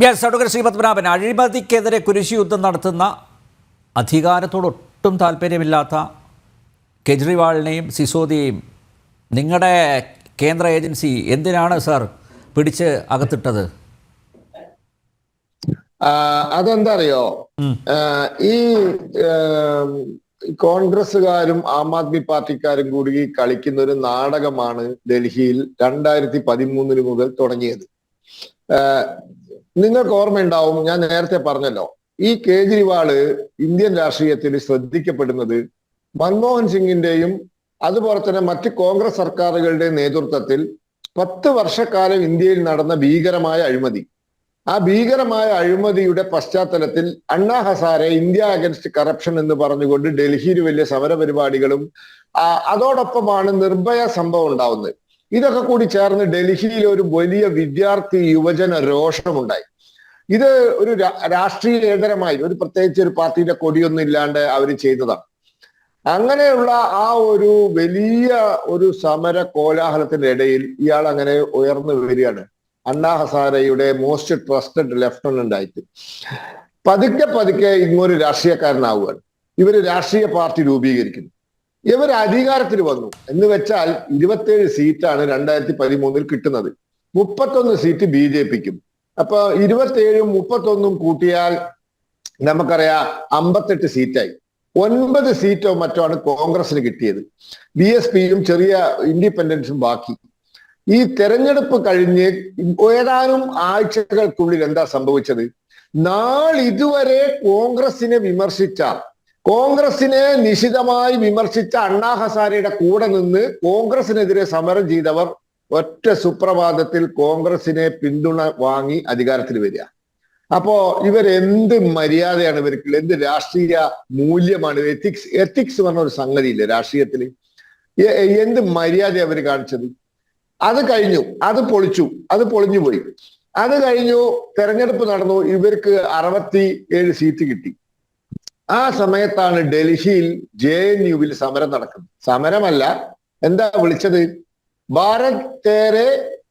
Yes, advocate Shri Padmanabhan, അഴിമതിക്കെതിരെ കുരിശുയുദ്ധം നടത്തുന്ന അധികാരത്തോടൊട്ടും താല്പര്യമില്ലാത്ത കെജ്രിവാളിനെയും സിസോദിയെയും നിങ്ങളുടെ കേന്ദ്ര ഏജൻസി എന്തിനാണ് സർ പിടിച്ച് അകത്തിട്ടത്? അതെന്താ അറിയോ, ഈ കോൺഗ്രസ്സുകാരും ആം ആദ്മി പാർട്ടിക്കാരും കൂടി കളിക്കുന്ന ഒരു നാടകമാണ് ഡൽഹിയിൽ 2013 മുതൽ തുടങ്ങിയത്. നിങ്ങൾക്ക് ഓർമ്മയുണ്ടാവും, ഞാൻ നേരത്തെ പറഞ്ഞല്ലോ, ഈ കേജ്രിവാള് ഇന്ത്യൻ രാഷ്ട്രീയത്തിൽ ശ്രദ്ധിക്കപ്പെടുന്നത് മൻമോഹൻ സിംഗിന്റെയും അതുപോലെ തന്നെ മറ്റ് കോൺഗ്രസ് സർക്കാരുകളുടെ നേതൃത്വത്തിൽ 10 വർഷക്കാലം ഇന്ത്യയിൽ നടന്ന ഭീകരമായ അഴിമതി, ആ ഭീകരമായ അഴിമതിയുടെ പശ്ചാത്തലത്തിൽ അണ്ണാ ഹസാരെ ഇന്ത്യ അഗൻസ്റ്റ് കറപ്ഷൻ എന്ന് പറഞ്ഞുകൊണ്ട് ഡൽഹിയിൽ വലിയ സമര പരിപാടികളും അതോടൊപ്പമാണ് നിർഭയ സംഭവം ഉണ്ടാവുന്നത്. ഇതൊക്കെ കൂടി ചേർന്ന് ഡൽഹിയിൽ ഒരു വലിയ വിദ്യാർത്ഥി യുവജന രോഷമുണ്ടായി. ഇത് ഒരു രാഷ്ട്രീയേതരമായി ഒരു പ്രത്യേകിച്ച് ഒരു പാർട്ടിയുടെ കൊടിയൊന്നും ഇല്ലാണ്ട് അവർ ചെയ്തതാണ്. അങ്ങനെയുള്ള ആ ഒരു വലിയ ഒരു സമര കോലാഹലത്തിന്റെ ഇടയിൽ ഇയാൾ അങ്ങനെ ഉയർന്നു വരികയാണ്, അണ്ണാ ഹസാരയുടെ മോസ്റ്റ് ട്രസ്റ്റഡ് ലെഫ്റ്റനന്റ് ആയിട്ട്. പതുക്കെ ഇങ്ങൊരു രാഷ്ട്രീയക്കാരനാവുകയാണ്. ഇവര് രാഷ്ട്രീയ പാർട്ടി രൂപീകരിക്കുന്നു. ഇവർ അധികാരത്തിൽ വന്നു എന്ന് വെച്ചാൽ 27 സീറ്റാണ് 2013 കിട്ടുന്നത്. 31 സീറ്റ് BJPക്കും. അപ്പൊ 27ഉം 31ഉം കൂട്ടിയാൽ നമുക്കറിയാം 58 സീറ്റായി. 9 സീറ്റോ മറ്റോ ആണ് കോൺഗ്രസിന് കിട്ടിയത്. BSPയും ചെറിയ ഇൻഡിപെൻഡൻസും ബാക്കി. ഈ തെരഞ്ഞെടുപ്പ് കഴിഞ്ഞ് ഏതാനും ആഴ്ചകൾക്കുള്ളിൽ എന്താ സംഭവിച്ചത്? നാളിതുവരെ കോൺഗ്രസിനെ നിശിതമായി വിമർശിച്ച അണ്ണാ ഹസാരയുടെ കൂടെ നിന്ന് കോൺഗ്രസിനെതിരെ സമരം ചെയ്തവർ ഒറ്റ സുപ്രഭാതത്തിൽ കോൺഗ്രസിനെ പിന്തുണ വാങ്ങി അധികാരത്തിൽ വരിക. അപ്പോ ഇവരെന്ത് മര്യാദയാണ് ഇവർക്ക്, എന്ത് രാഷ്ട്രീയ മൂല്യമാണ്? എത്തിക്സ് പറഞ്ഞ ഒരു സംഗതിയില്ലേ രാഷ്ട്രീയത്തിൽ? എന്ത് മര്യാദ അവർ കാണിച്ചത്? അത് കഴിഞ്ഞു, അത് പൊളിഞ്ഞു പോയി. അത് കഴിഞ്ഞു, തെരഞ്ഞെടുപ്പ് നടന്നു, ഇവർക്ക് 67 സീറ്റ് കിട്ടി. ആ സമയത്താണ് ഡൽഹിയിൽ JNUവിൽ സമരം നടക്കുന്നത്. സമരമല്ല, എന്താ വിളിച്ചത്? ഭാരത് തേരെ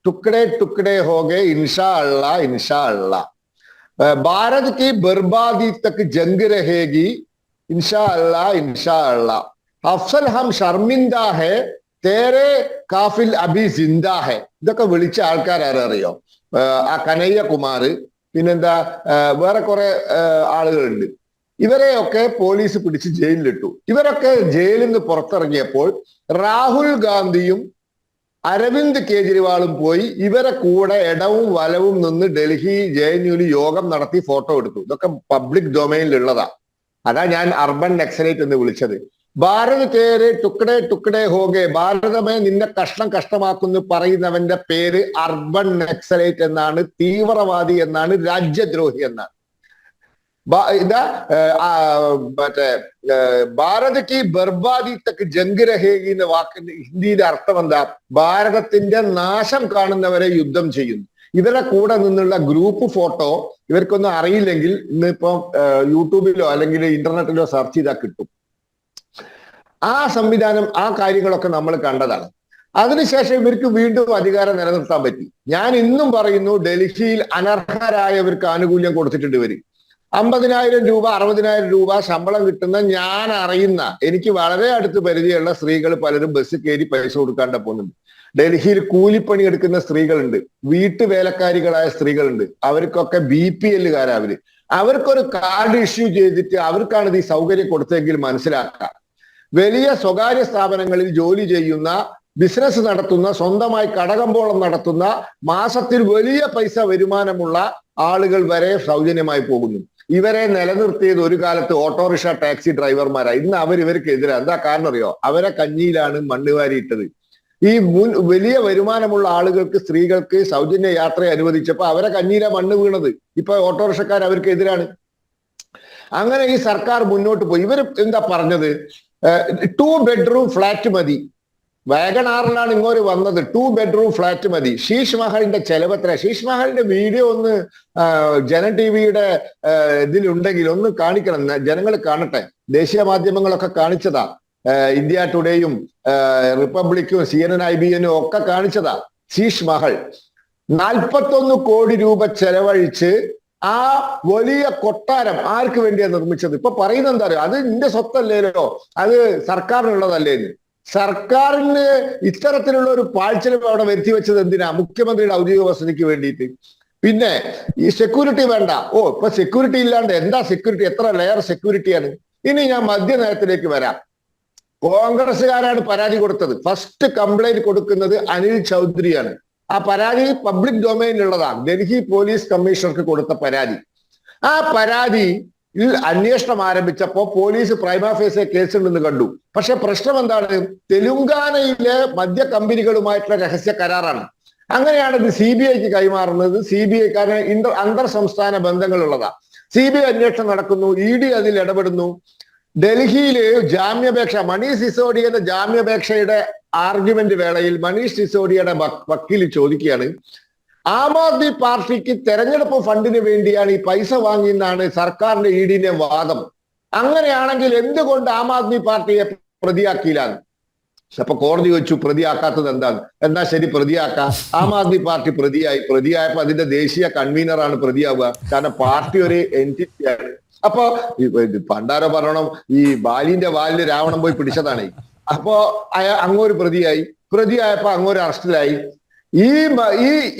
ടുക്കഡേ ടുക്കഡേ ഹോഗേ ഇൻഷാ അള്ളാ ഇൻഷാ അള്ളാ, ഭാരത് കി ബർബാദി തക് ജംഗ് രഹേഗി ഇൻഷാ അള്ളാ ഇൻഷാ അള്ളാ, അഫ്സൽ ഹം ശർമിന്ദ ഹേ തേരെ കാഫിൽ അബി ജിന്ദ ഹേ. ഇതൊക്കെ വിളിച്ച ആൾക്കാരറിയോ? ആ കനയ്യ കുമാർ, പിന്നെന്താ വേറെ കുറെ ആളുകളുണ്ട്. ഇവരെയൊക്കെ പോലീസ് പിടിച്ച് ജയിലിലിട്ടു. ഇവരൊക്കെ ജയിലിൽ നിന്ന് പുറത്തിറങ്ങിയപ്പോൾ രാഹുൽ ഗാന്ധിയും അരവിന്ദ് കെജ്രിവാളും പോയി ഇവരെ കൂടെ ഇടവും വലവും നിന്ന് ഡൽഹി JNUവിൽ യോഗം നടത്തി ഫോട്ടോ എടുത്തു. ഇതൊക്കെ പബ്ലിക് ഡൊമൈനിലുള്ളതാ. അതാ ഞാൻ അർബൻ നക്സലൈറ്റ് എന്ന് വിളിച്ചത്. ഭാരത് തേരെ ടുക്കഡേ ടുക്കഡേ ഹോഗെ, ഭാരതമേ നിന്നെ കഷ്ടമാക്കുന്നു പറയുന്നവന്റെ പേര് അർബൻ നക്സലൈറ്റ് എന്നാണ്, തീവ്രവാദി എന്നാണ്, രാജ്യദ്രോഹി എന്നാണ്. മറ്റേ ഭാരത് കി ബർബാദി തക് ജംഗ് രഹേഗി എന്ന വാക്കിന്റെ ഹിന്ദിയിലെ അർത്ഥം എന്താ? ഭാരതത്തിന്റെ നാശം കാണുന്നവരെ യുദ്ധം ചെയ്യുന്നു. ഇവരുടെ കൂടെ നിന്നുള്ള ഗ്രൂപ്പ് ഫോട്ടോ ഇവർക്കൊന്നും അറിയില്ലെങ്കിൽ ഇന്നിപ്പോ യൂട്യൂബിലോ അല്ലെങ്കിൽ ഇന്റർനെറ്റിലോ സെർച്ച് ചെയ്താൽ കിട്ടും. ആ സംവിധാനം, ആ കാര്യങ്ങളൊക്കെ നമ്മൾ കണ്ടതാണ്. അതിനുശേഷം ഇവർക്ക് വീണ്ടും അധികാരം നിലനിർത്താൻ പറ്റി. ഞാൻ ഇന്നും പറയുന്നു, ഡൽഹിയിൽ അനർഹരായവർക്ക് ആനുകൂല്യം കൊടുത്തിട്ടുണ്ട് ഇവര്. 50,000 രൂപ 60,000 രൂപ ശമ്പളം കിട്ടുന്ന ഞാൻ അറിയുന്ന, എനിക്ക് വളരെ അടുത്ത് പരിചയമുള്ള സ്ത്രീകൾ പലരും ബസ് കയറി പൈസ കൊടുക്കാണ്ട് പോകുന്നുണ്ട്. ഡൽഹിയിൽ കൂലിപ്പണി എടുക്കുന്ന സ്ത്രീകളുണ്ട്, വീട്ടുവേലക്കാരികളായ സ്ത്രീകളുണ്ട്. അവർക്കൊക്കെ BPL അവർക്കൊരു കാർഡ് ഇഷ്യൂ ചെയ്തിട്ട് അവർക്കാണ് ഈ സൗകര്യം കൊടുത്തെങ്കിൽ മനസ്സിലാക്കാം. വലിയ സ്വകാര്യ സ്ഥാപനങ്ങളിൽ ജോലി ചെയ്യുന്ന, ബിസിനസ് നടത്തുന്ന, സ്വന്തമായി കടകമ്പോളം നടത്തുന്ന, മാസത്തിൽ വലിയ പൈസ വരുമാനമുള്ള ആളുകൾ വരെ സൗജന്യമായി പോകുന്നു. ഇവരെ നിലനിർത്തിയത് ഒരു കാലത്ത് ഓട്ടോറിക്ഷ ടാക്സി ഡ്രൈവർമാരാണ്. ഇന്ന് ഇവർക്ക് എതിരാണ്. എന്താ കാരണം അറിയോ? അവരെ കഞ്ഞിയിലാണ് മണ്ണ് വാരിയിട്ടത്. ഈ വലിയ വരുമാനമുള്ള ആളുകൾക്ക്, സ്ത്രീകൾക്ക് സൗജന്യ യാത്ര അനുവദിച്ചപ്പോ അവരെ കഞ്ഞിയിലെ മണ്ണ് വീണത്. ഇപ്പൊ ഓട്ടോറിക്ഷക്കാർ അവർക്ക് എതിരാണ്. അങ്ങനെ ഈ സർക്കാർ മുന്നോട്ട് പോയി. ഇവർ എന്താ പറഞ്ഞത്? 2 ബെഡ്റൂം ഫ്ലാറ്റ് മതി. വാഗണാറിലാണ് ഇങ്ങോട്ട് വന്നത്. 2 ബെഡ്റൂം ഫ്ലാറ്റ് മതി. ശീഷ് മഹലിന്റെ ചെലവത്ര? ശീഷ് മഹലിന്റെ വീഡിയോ ഒന്ന് ജനം TV-യുടെ ഇതിലുണ്ടെങ്കിൽ ഒന്ന് കാണിക്കണം, ജനങ്ങൾ കാണട്ടെ. ദേശീയ മാധ്യമങ്ങളൊക്കെ കാണിച്ചതാ. ഇന്ത്യ ടുഡേയും റിപ്പബ്ലിക്കും CNN IBN ഒക്കെ കാണിച്ചതാ. ശീഷ് മഹൽ 41 കോടി രൂപ ചെലവഴിച്ച് ആ വലിയ കൊട്ടാരം ആർക്ക് വേണ്ടിയാണ് നിർമ്മിച്ചത്? ഇപ്പൊ പറയുന്നത് എന്താ പറയുക, അത് നിന്റെ സ്വത്തല്ലേലോ, അത് സർക്കാരിനുള്ളതല്ലേന്ന്. സർക്കാരിന് ഇത്തരത്തിലുള്ള ഒരു പാഴ്ചെലവ് അവിടെ വരുത്തി വെച്ചത് എന്തിനാ? മുഖ്യമന്ത്രിയുടെ ഔദ്യോഗിക വസതിക്ക് വേണ്ടിയിട്ട്. പിന്നെ ഈ സെക്യൂരിറ്റി വേണ്ട. ഇപ്പൊ സെക്യൂരിറ്റി ഇല്ലാണ്ട് എന്താ സെക്യൂരിറ്റി? എത്ര ലെയർ സെക്യൂരിറ്റിയാണ്? ഇനി ഞാൻ മദ്യനയത്തിലേക്ക് വരാം. കോൺഗ്രസ്സുകാരാണ് പരാതി കൊടുത്തത്. ഫസ്റ്റ് കംപ്ലൈന്റ് കൊടുക്കുന്നത് അനിൽ ചൗധരിയാണ്. ആ പരാതി പബ്ലിക് ഡൊമൈനിലുള്ളതാണ്. ഡൽഹി പോലീസ് കമ്മീഷണർക്ക് കൊടുത്ത പരാതി. ആ പരാതിയിൽ അന്വേഷണം ആരംഭിച്ചപ്പോ പോലീസ് പ്രൈമാ ഫേസെ കേസുണ്ടെന്ന് കണ്ടു. പക്ഷെ പ്രശ്നം എന്താണ്? തെലുങ്കാനയിലെ മദ്യ കമ്പനികളുമായിട്ടുള്ള രഹസ്യ കരാറാണ്. അങ്ങനെയാണ് ഇത് CBIക്ക് കൈമാറുന്നത്. CBI കാരണം അന്തർ സംസ്ഥാന ബന്ധങ്ങളുള്ളതാ. CBI അന്വേഷണം നടക്കുന്നു, ED അതിൽ ഇടപെടുന്നു. ഡൽഹിയില് ജാമ്യാപേക്ഷ, മനീഷ് സിസോഡിയയുടെ ജാമ്യാപേക്ഷയുടെ ആർഗ്യുമെന്റ് വേളയിൽ മനീഷ് സിസോഡിയയുടെ വക്കീൽ ചോദിക്കുകയാണ്, ആം ആദ്മി പാർട്ടിക്ക് തെരഞ്ഞെടുപ്പ് ഫണ്ടിന് വേണ്ടിയാണ് ഈ പൈസ വാങ്ങിയെന്നാണ് സർക്കാരിന്റെ EDന്റെ വാദം. അങ്ങനെയാണെങ്കിൽ എന്തുകൊണ്ട് ആം ആദ്മി പാർട്ടിയെ പ്രതിയാക്കിയില്ലാന്ന്? അപ്പൊ കോടതി വെച്ചു, പ്രതിയാക്കാത്തത് എന്താണ്? എന്നാ ശരി, പ്രതിയാക്കാം. ആം ആദ്മി പാർട്ടി പ്രതിയായപ്പോ അതിന്റെ ദേശീയ കൺവീനറാണ് പ്രതിയാവുക. കാരണം പാർട്ടി ഒരു എൻറ്റിറ്റിയാണ്. അപ്പൊ പണ്ടാരോ പറയണം, ഈ ബാലിന്റെ വാലില് രാവണൻ പോയി പിടിച്ചതാണ്. അപ്പോ അങ്ങോര് പ്രതിയായപ്പോ അങ്ങോര് അറസ്റ്റിലായി.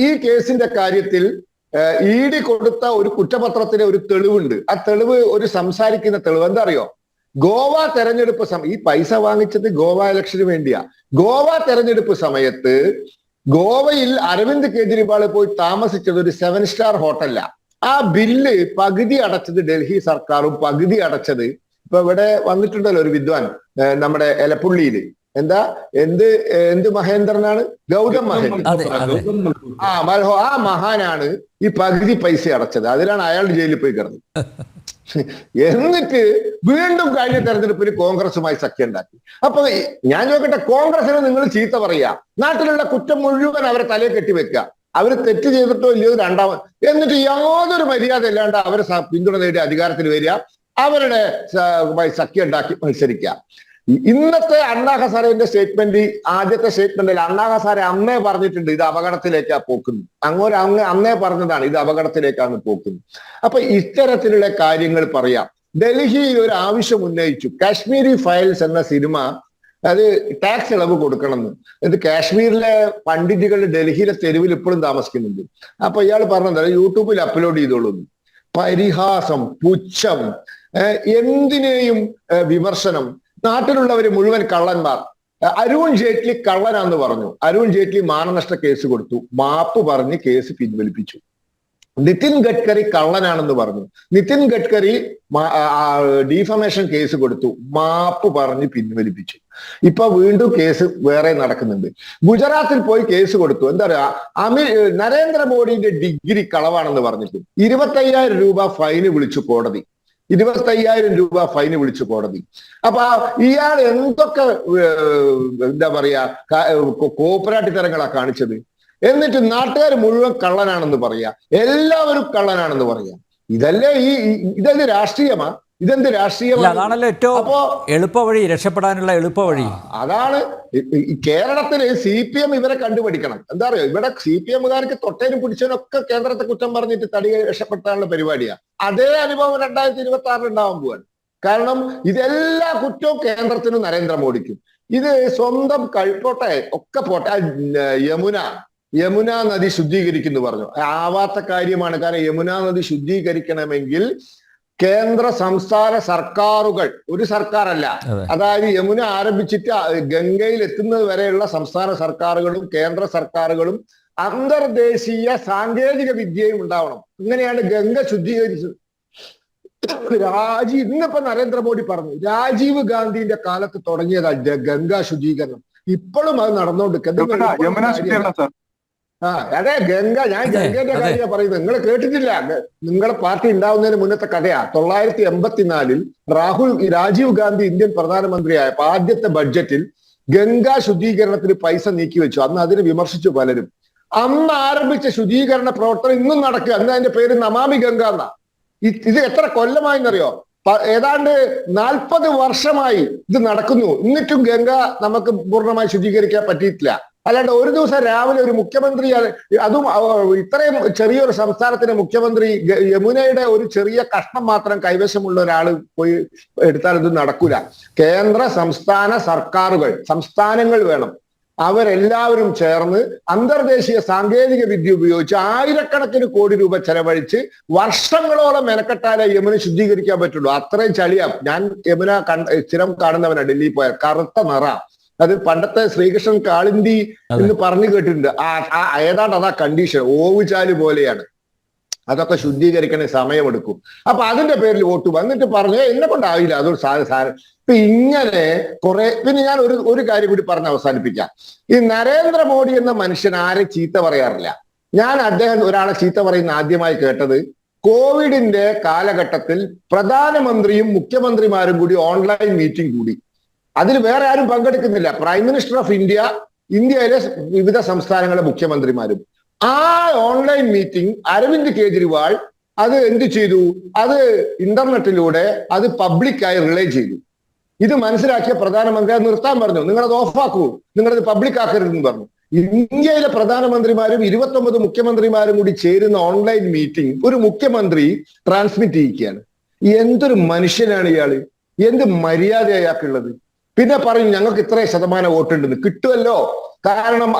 ഈ കേസിന്റെ കാര്യത്തിൽ ED കൊടുത്ത ഒരു കുറ്റപത്രത്തിന് ഒരു തെളിവുണ്ട്. ആ തെളിവ് ഒരു സംസാരിക്കുന്ന തെളിവ്. എന്താ അറിയോ? ഗോവ തെരഞ്ഞെടുപ്പ് ഈ പൈസ വാങ്ങിച്ചത് ഗോവ ഇലക്ഷന് വേണ്ടിയാ. ഗോവ തെരഞ്ഞെടുപ്പ് സമയത്ത് ഗോവയിൽ അരവിന്ദ് കെജ്രിവാൾ പോയി താമസിച്ചത് ഒരു 7 സ്റ്റാർ ഹോട്ടലിലാ. ആ ബില്ല് പകുതി അടച്ചത് ഡൽഹി സർക്കാരും പകുതി അടച്ചത്, ഇപ്പൊ ഇവിടെ വന്നിട്ടുണ്ടല്ലോ ഒരു വിദ്വാൻ നമ്മുടെ എലപ്പുള്ളിയില്, എന്ത് മഹേന്ദ്രനാണ്? ഗൗതം മഹേന്ദ്രൻ. ആ മഹാനാണ് ഈ പകുതി പൈസ അടച്ചത്. അതിലാണ് അയാൾ ജയിലിൽ പോയി കിടന്നത്. എന്നിട്ട് വീണ്ടും കഴിഞ്ഞ തെരഞ്ഞെടുപ്പിൽ കോൺഗ്രസുമായി സഖ്യം ഉണ്ടാക്കി. അപ്പൊ ഞാൻ ചോദിക്കട്ടെ, കോൺഗ്രസിനെ നിങ്ങൾ ചീത്ത പറയാ, നാട്ടിലുള്ള കുറ്റം മുഴുവൻ അവരെ തലയെ കെട്ടിവെക്കുക, അവര് തെറ്റ് ചെയ്തിട്ടോ ഇല്ലയോ രണ്ടാമത്, എന്നിട്ട് യാതൊരു മര്യാദ ഇല്ലാണ്ട് അവരെ പിന്തുണ നേടി അധികാരത്തിൽ വരിക, അവരുടെ സഖ്യം ഉണ്ടാക്കി മത്സരിക്കുക. ഇന്നത്തെ അണ്ണാ ഹസാരേന്റെ സ്റ്റേറ്റ്മെന്റ്, ആദ്യത്തെ സ്റ്റേറ്റ്മെന്റിൽ അണ്ണാ ഹസാരെ അന്നേ പറഞ്ഞിട്ടുണ്ട് ഇത് അപകടത്തിലേക്കാ പോക്കുന്നത്. അന്നേ പറഞ്ഞതാണ് ഇത് അപകടത്തിലേക്കാണ് പോക്കുന്നത്. അപ്പൊ ഇത്തരത്തിലുള്ള കാര്യങ്ങൾ പറയാം. ഡൽഹിയിൽ ഒരു ആവശ്യം ഉന്നയിച്ചു, കാശ്മീരി ഫയൽസ് എന്ന സിനിമ അത് ടാക്സ് ഇളവ് കൊടുക്കണമെന്ന്. ഇത് കാശ്മീരിലെ പണ്ഡിറ്റുകൾ ഡൽഹിയിലെ തെരുവിൽ ഇപ്പോഴും താമസിക്കുന്നുണ്ട്. അപ്പൊ ഇയാൾ പറഞ്ഞത് യൂട്യൂബിൽ അപ്ലോഡ് ചെയ്തോളൂ. പരിഹാസം, പുച്ഛം, എന്തിനേയും വിമർശനം. നാട്ടിലുള്ളവര് മുഴുവൻ കള്ളന്മാർ. അരുൺ ജെയ്റ്റ്ലി കള്ളനാന്ന് പറഞ്ഞു. അരുൺ ജെയ്റ്റ്ലി മാനനഷ്ട കേസ് കൊടുത്തു, മാപ്പ് പറഞ്ഞ് കേസ് പിൻവലിപ്പിച്ചു. നിതിൻ ഗഡ്കരി കള്ളനാണെന്ന് പറഞ്ഞു. നിതിൻ ഗഡ്കരി ഡീഫമേഷൻ കേസ് കൊടുത്തു, മാപ്പ് പറഞ്ഞ് പിൻവലിപ്പിച്ചു. ഇപ്പൊ വീണ്ടും കേസ് വേറെ നടക്കുന്നുണ്ട്. ഗുജറാത്തിൽ പോയി കേസ് കൊടുത്തു. എന്താ പറയാ, നരേന്ദ്രമോദിന്റെ ഡിഗ്രി കളവാണെന്ന് പറഞ്ഞിട്ട് 25,000 രൂപ ഫൈന് വിളിച്ചു കോടതി. 25,000 രൂപ ഫൈന് വിളിച്ചു കോടതി. അപ്പൊ ഇയാൾ എന്തൊക്കെ എന്താ പറയാ കോപ്പറാട്ടിത്തരങ്ങളാ കാണിച്ചത്. എന്നിട്ട് നാട്ടുകാർ മുഴുവൻ കള്ളനാണെന്ന് പറയാ, എല്ലാവരും കള്ളനാണെന്ന് പറയാ. ഇതല്ലേ രാഷ്ട്രീയമാ? ഇതെന്ത് രാഷ്ട്രീയമാണ്? അതാണല്ലോ ഏറ്റവും എളുപ്പവഴി, രക്ഷപ്പെടാനുള്ള എളുപ്പവഴി. അതാണ് കേരളത്തില് CPM ഇവരെ കണ്ടുപിടിക്കണം. എന്താ അറിയോ, ഇവിടെ CPMകാർക്ക് തൊട്ടേനും പിടിച്ചതിനൊക്കെ കേന്ദ്രത്തെ കുറ്റം പറഞ്ഞിട്ട് രക്ഷപ്പെടാനുള്ള പരിപാടിയാ. അതേ അനുഭവം 2026 ഉണ്ടാവാൻ പോവാൻ. കാരണം ഇതെല്ലാ കുറ്റവും കേന്ദ്രത്തിനും നരേന്ദ്രമോദിക്കും. ഇത് സ്വന്തം കഴിപ്പോട്ടെ ഒക്കെ പോട്ടെ. യമുന നദി ശുദ്ധീകരിക്കുന്നു പറഞ്ഞു, ആവാത്ത കാര്യമാണ്. കാരണം യമുന നദി ശുദ്ധീകരിക്കണമെങ്കിൽ കേന്ദ്ര സംസ്ഥാന സർക്കാരുകൾ, ഒരു സർക്കാരല്ല, അതായത് യമുന ആരംഭിച്ചിട്ട് ഗംഗയിൽ എത്തുന്നത് വരെയുള്ള സംസ്ഥാന സർക്കാരുകളും കേന്ദ്ര സർക്കാരുകളും അന്തർദേശീയ സാങ്കേതിക വിദ്യയും ഉണ്ടാവണം. ഇങ്ങനെയാണ് ഗംഗ ശുദ്ധീകരിച്ചത്. ഇന്നിപ്പോ നരേന്ദ്രമോദി പറഞ്ഞു, രാജീവ് ഗാന്ധിന്റെ കാലത്ത് തുടങ്ങിയതാ ഗംഗാ ശുദ്ധീകരണം. ഇപ്പോഴും അത് നടന്നുകൊണ്ടിരിക്കുന്നത്. അതെ, ഞാൻ ഗംഗയുടെ കാര്യമാണ് പറയുന്നത്. നിങ്ങൾ കേട്ടിട്ടില്ല? നിങ്ങളെ പാർട്ടി ഉണ്ടാവുന്നതിന് മുന്നത്തെ കഥയാ. 1984 രാജീവ് ഗാന്ധി ഇന്ത്യൻ പ്രധാനമന്ത്രിയായപ്പോ ആദ്യത്തെ ബഡ്ജറ്റിൽ ഗംഗാ ശുദ്ധീകരണത്തിന് പൈസ നീക്കി വെച്ചു. അന്ന് അതിനെ വിമർശിച്ചു പലരും. അന്ന് ആരംഭിച്ച ശുദ്ധീകരണ പ്രവർത്തനം ഇന്നും നടക്കുക. അന്ന് അതിന്റെ പേര് നമാമി ഗംഗ എന്നാ. ഇത് എത്ര കൊല്ലമായെന്നറിയോ? ഏതാണ്ട് 40 വർഷമായി ഇത് നടക്കുന്നു. എന്നിട്ടും ഗംഗ നമുക്ക് പൂർണ്ണമായി ശുദ്ധീകരിക്കാൻ പറ്റിയിട്ടില്ല. അല്ലാണ്ട് ഒരു ദിവസം രാവിലെ ഒരു മുഖ്യമന്ത്രി, അതും ഇത്രയും ചെറിയൊരു സംസ്ഥാനത്തിന് മുഖ്യമന്ത്രി യമുനയുടെ ഒരു ചെറിയ കഷ്ണം മാത്രം കൈവശമുള്ള ഒരാൾ പോയി എടുത്താൽ ഇത് നടക്കൂല. കേന്ദ്ര സംസ്ഥാന സർക്കാരുകൾ, സംസ്ഥാനങ്ങൾ വേണം, അവരെല്ലാവരും ചേർന്ന് അന്തർദേശീയ സാങ്കേതിക വിദ്യ ഉപയോഗിച്ച് ആയിരക്കണക്കിന് കോടി രൂപ ചെലവഴിച്ച് വർഷങ്ങളോളം മെനക്കെട്ടാലേ യമുന ശുദ്ധീകരിക്കാൻ പറ്റുള്ളൂ. അത്രയും ചളിയാ. ഞാൻ യമുന സ്ഥിരം കാണുന്നവനാ, ഡൽഹിയിൽ പോയാൽ കറുത്ത നിറ. അത് പണ്ടത്തെ ശ്രീകൃഷ്ണൻ കാളിന്തി എന്ന് പറഞ്ഞു കേട്ടിട്ടുണ്ട്. ഏതാണ്ട് അതാ കണ്ടീഷൻ, ഓവുചാല് പോലെയാണ്. അതൊക്കെ ശുദ്ധീകരിക്കണേ സമയമെടുക്കും. അപ്പൊ അതിന്റെ പേരിൽ വോട്ട് വന്നിട്ട് പറഞ്ഞു എന്നെ കൊണ്ടാവില്ല, അതൊരു സാധനം. ഇപ്പൊ ഇങ്ങനെ കുറെ. പിന്നെ ഞാൻ ഒരു കാര്യം കൂടി പറഞ്ഞ് അവസാനിപ്പിക്കാം. ഈ നരേന്ദ്രമോദി എന്ന മനുഷ്യൻ ആരെ ചീത്ത പറയാറില്ല. ഞാൻ അദ്ദേഹം ഒരാളെ ചീത്ത പറയുന്ന ആദ്യമായി കേട്ടത് കോവിഡിന്റെ കാലഘട്ടത്തിൽ പ്രധാനമന്ത്രിയും മുഖ്യമന്ത്രിമാരും കൂടി ഓൺലൈൻ മീറ്റിംഗ് കൂടി. അതിൽ വേറെ ആരും പങ്കെടുക്കുന്നില്ല. പ്രൈം മിനിസ്റ്റർ ഓഫ് ഇന്ത്യ, ഇന്ത്യയിലെ വിവിധ സംസ്ഥാനങ്ങളിലെ മുഖ്യമന്ത്രിമാരും. ആ ഓൺലൈൻ മീറ്റിംഗ് അരവിന്ദ് കെജ്രിവാൾ അത് എന്ത് ചെയ്തു? അത് ഇന്റർനെറ്റിലൂടെ അത് പബ്ലിക്കായി റിലേ ചെയ്തു. ഇത് മനസ്സിലാക്കിയ പ്രധാനമന്ത്രി അത് നിർത്താൻ പറഞ്ഞു. നിങ്ങളത് ഓഫാക്കൂ, നിങ്ങളത് പബ്ലിക് ആക്കരുതെന്ന് പറഞ്ഞു. ഇന്ത്യയിലെ പ്രധാനമന്ത്രിമാരും 29 മുഖ്യമന്ത്രിമാരും കൂടി ചേരുന്ന ഓൺലൈൻ മീറ്റിംഗ് ഒരു മുഖ്യമന്ത്രി ട്രാൻസ്മിറ്റ് ചെയ്യിക്കുകയാണ്. എന്തൊരു മനുഷ്യനാണ് ഇയാള്! എന്ത് മര്യാദ അയാൾക്കുള്ളത്! പിന്നെ പറയും ഞങ്ങൾക്ക് ഇത്രയും ശതമാനം വോട്ടുണ്ടെന്ന്. കിട്ടുമല്ലോ. കാരണം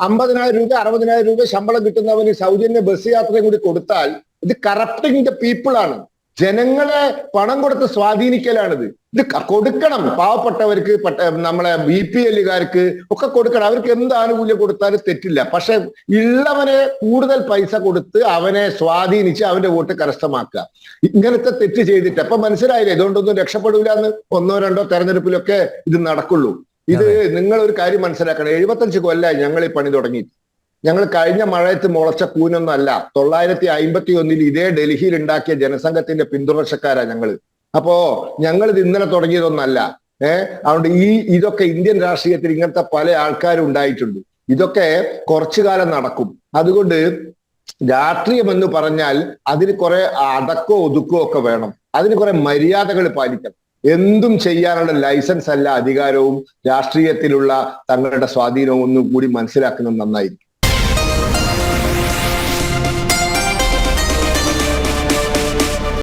50,000 രൂപ 60,000 രൂപ ശമ്പളം കിട്ടുന്നവന് സൗജന്യ ബസ് യാത്രയും കൂടി കൊടുത്താൽ ഇത് കറപ്റ്റിംഗ് ദ പീപ്പിൾ ആണ്. ജനങ്ങളെ പണം കൊടുത്ത് സ്വാധീനിക്കലാണിത്. ഇത് കൊടുക്കണം. പാവപ്പെട്ടവർക്ക്, നമ്മളെ BPLകാർക്ക് ഒക്കെ കൊടുക്കണം. അവർക്ക് എന്ത് ആനുകൂല്യം കൊടുത്താലും തെറ്റില്ല. പക്ഷെ ഉള്ളവനെ കൂടുതൽ പൈസ കൊടുത്ത് അവനെ സ്വാധീനിച്ച് അവന്റെ വോട്ട് കരസ്ഥമാക്കുക. ഇങ്ങനത്തെ തെറ്റ് ചെയ്തിട്ട് അപ്പൊ മനസ്സിലായില്ലേ ഇതുകൊണ്ടൊന്നും രക്ഷപ്പെടൂല എന്ന്. 1-2 തെരഞ്ഞെടുപ്പിലൊക്കെ ഇത് നടക്കുള്ളൂ. ഇത് നിങ്ങൾ ഒരു കാര്യം മനസ്സിലാക്കണം. 75 കൊല്ലമായി ഞങ്ങൾ ഈ പണി തുടങ്ങി. ഞങ്ങൾ കഴിഞ്ഞ മഴയത്ത് മുളച്ച കൂനൊന്നും അല്ല. 951 ഇതേ ഡൽഹിയിൽ ഉണ്ടാക്കിയ ജനസംഘത്തിന്റെ പിന്തുടർച്ചക്കാരാ ഞങ്ങള്. അപ്പോ ഞങ്ങൾ ഇത് ഇന്നലെ തുടങ്ങിയതൊന്നല്ല. അതുകൊണ്ട് ഇതൊക്കെ ഇന്ത്യൻ രാഷ്ട്രീയത്തിൽ ഇങ്ങനത്തെ പല ആൾക്കാരും ഉണ്ടായിട്ടുണ്ട്. ഇതൊക്കെ കുറച്ചു കാലം നടക്കും. അതുകൊണ്ട് രാഷ്ട്രീയം എന്ന് പറഞ്ഞാൽ അതിന് കുറെ അടക്കോ ഒതുക്കോ ഒക്കെ വേണം. അതിന് കുറെ മര്യാദകൾ പാലിക്കണം. എന്തും ചെയ്യാനുള്ള ലൈസൻസ് അല്ല അധികാരവും രാഷ്ട്രീയത്തിലുള്ള തങ്ങളുടെ സ്വാധീനവും ഒന്നും കൂടി മനസ്സിലാക്കുന്നത് നന്നായിരിക്കും.